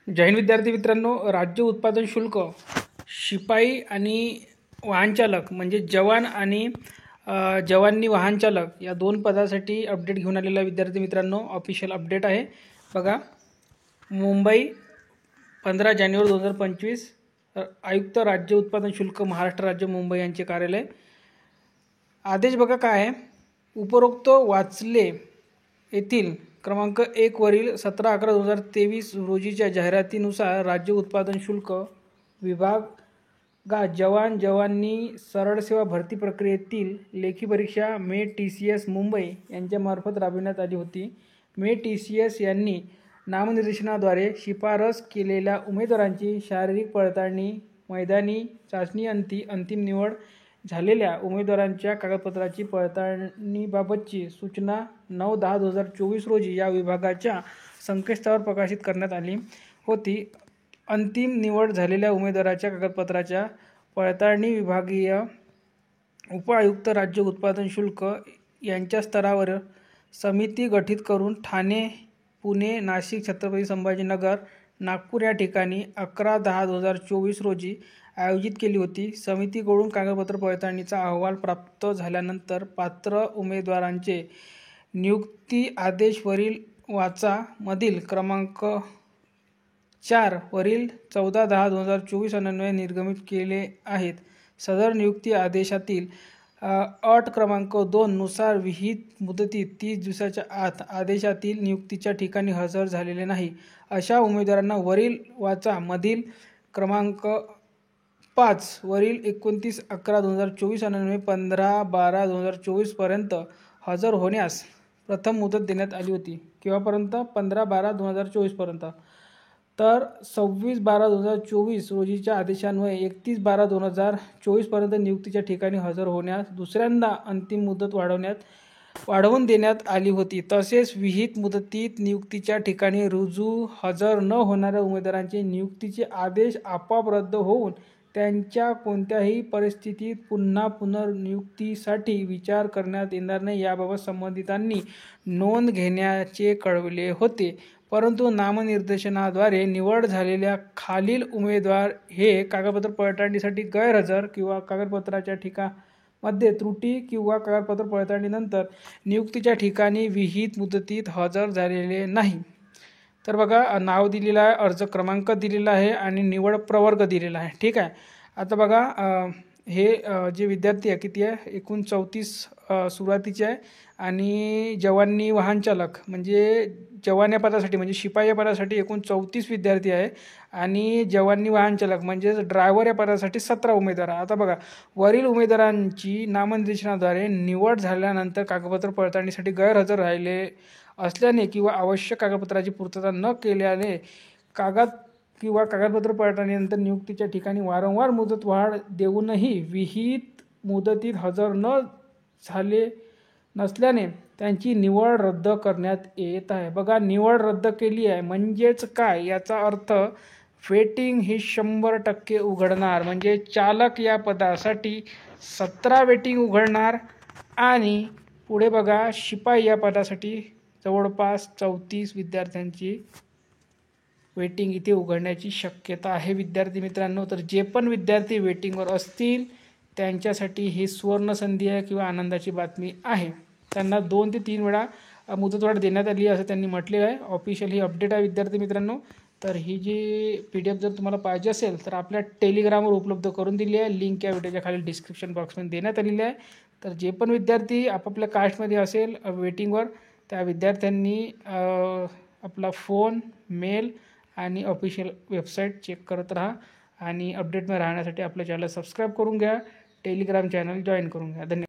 जय हिंद विद्यार्थी मित्रांनो, राज्य उत्पादन शुल्क शिपाई आणि वाहनचालक म्हणजे जवान आणि जवानी वाहनचालक या दोन पदासाठी अपडेट घेऊन आलेला विद्यार्थी मित्रांनो ऑफिशियल अपडेट आहे. बघा, मुंबई 15 जानेवारी 2025 आयुक्त राज्य उत्पादन शुल्क महाराष्ट्र राज्य मुंबई यांचे कार्यालय. आदेश बघा काय आहे. उपरोक्त वाचले येथील क्रमांक 1 वरील 17/11/2023 रोजीच्या जाहिरातीनुसार राज्य उत्पादन शुल्क विभागात जवान जवानी सरळ सेवा भरती प्रक्रियेतील लेखी परीक्षा मे TCS मुंबई यांच्यामार्फत राबविण्यात आली होती. मे TCS यांनी नामनिर्देशनाद्वारे शिफारस केलेल्या उमेदवारांची शारीरिक पडताळणी, मैदानी चाचणी अंतिम निवड झालेल्या उमेदवारांच्या कागदपत्राची पडताळणीबाबतची सूचना 9/10/2024 रोजी या विभागाच्या संकेतस्थळावर प्रकाशित करण्यात आली होती. अंतिम निवड झालेल्या उमेदवाराच्या कागदपत्राच्या पडताळणी विभागीय उपआयुक्त राज्य उत्पादन शुल्क यांच्या स्तरावर समिती गठीत करून ठाणे, पुणे, नाशिक, छत्रपती संभाजीनगर, नागपूर या ठिकाणी 11/10/2024 रोजी आयोजित केली होती. समितीकडून कागदपत्र पडताळणीचा अहवाल प्राप्त झाल्यानंतर पात्र उमेदवारांचे नियुक्ती आदेश वरील वाचा मधील क्रमांक 4 वरील 14/10/2024 अन्वये निर्गमित केले आहेत. सदर नियुक्ती आदेशातील अट क्रमांक 2 नुसार विहित मुदतीत 30 दिवसाच्या आत आदेशातील नियुक्तीच्या ठिकाणी हजर झालेले नाही अशा उमेदवारांना वरील वाचा मधील क्रमांक 5 वरील 29/11/2024 अन्वये 15/12/2024 पर्यंत हजर होण्यास प्रथम मुदत देण्यात आली होती. केव्हापर्यंत? 15/12/2024 पर्यंत. तर 26/12/2024 रोजीच्या आदेशान्वये 31/12/2024 पर्यंत नियुक्तीच्या ठिकाणी हजर होण्यास दुसऱ्यांदा अंतिम मुदत वाढवून देण्यात आली होती. तसेच विहित मुदतीत नियुक्तीच्या ठिकाणी रुजू हजर न होणाऱ्या उमेदवारांचे नियुक्तीचे आदेश आपोआप रद्द होऊन त्यांच्या कोणत्याही परिस्थितीत पुन्हा पुनर्नियुक्तीसाठी विचार करण्यात येणार नाही याबाबत संबंधितांनी नोंद घेण्याचे कळविले होते. परंतु नामनिर्देशनाद्वारे निवड झालेल्या खालील उमेदवार हे कागदपत्र पडताळणीसाठी गैरहजर किंवा कागदपत्राच्या मध्ये त्रुटी किंवा कागदपत्र पडताळणीनंतर नियुक्तीच्या ठिकाणी विहित मुदतीत हजर झालेले नाही. तर बघा, नाव दिलेलं आहे, अर्ज क्रमांक दिलेला आहे आणि निवड प्रवर्ग दिलेला आहे. ठीक आहे. आता बघा, हे जे विद्यार्थी आहे किती आहे? एकूण 34 सुरुवातीचे आहे आणि जवानी वाहनचालक म्हणजे जवान या पदासाठी म्हणजे शिपाई या पदासाठी एकूण 34 विद्यार्थी आहे आणि जवानी वाहनचालक म्हणजे ड्रायव्हर या पदासाठी 17 उमेदवार आहे. आता बघा, वरील उमेदवारांची नामनिर्देशनाद्वारे निवड झाल्यानंतर कागदपत्र पडताळणीसाठी गैरहजर राहिले असल्याने किंवा आवश्यक कागदपत्राची पूर्तता न केल्याने कागदपत्र पडताळणीनंतर नियुक्तीच्या ठिकाणी वारंवार मुदतवाढ देऊनही विहित मुदतीत हजर झाले नसल्याने त्यांची निवड रद्द करण्यात येत आहे. बघा, निवड रद्द केली आहे म्हणजेच काय? याचा अर्थ वेटिंग ही 100% उघडणार. म्हणजे चालक या पदासाठी 17 वेटिंग उघडणार आणि पुढे बघा, शिपाई या पदासाठी जवळपास 34 विद्यार्थ्यांची वेटिंग इथे उघडण्याची शक्यता आहे विद्यार्थी मित्रांनो. तर जे पण विद्यार्थी वेटिंगवर असतील त्यांच्यासाठी ही सुवर्ण संधी आहे किंवा आनंदाची बातमी आहे. त्यांना 2 ते 3 वेळा मुदतवाढ देण्यात आली असं त्यांनी म्हटलेलं आहे. ऑफिशियल ही अपडेट आहे विद्यार्थी मित्रांनो. तर ही जी PDF जर तुम्हाला पाहिजे असेल तर आपल्या टेलिग्रामवर उपलब्ध करून दिली आहे. लिंक या व्हिडिओच्या खाली डिस्क्रिप्शन बॉक्समध्ये देण्यात आलेली आहे. तर जे पण विद्यार्थी आपापल्या कास्टमध्ये असेल वेटिंगवर त्या विद्यार्थ्यांनी आपला फोन, मेल आणि ऑफिशियल वेबसाईट चेक करत राहा आणि अपडेटमध्ये राहण्यासाठी आपल्या चॅनल सबस्क्राईब करून घ्या. टेलिग्राम चॅनल जॉईन करून घ्या. धन्यवाद.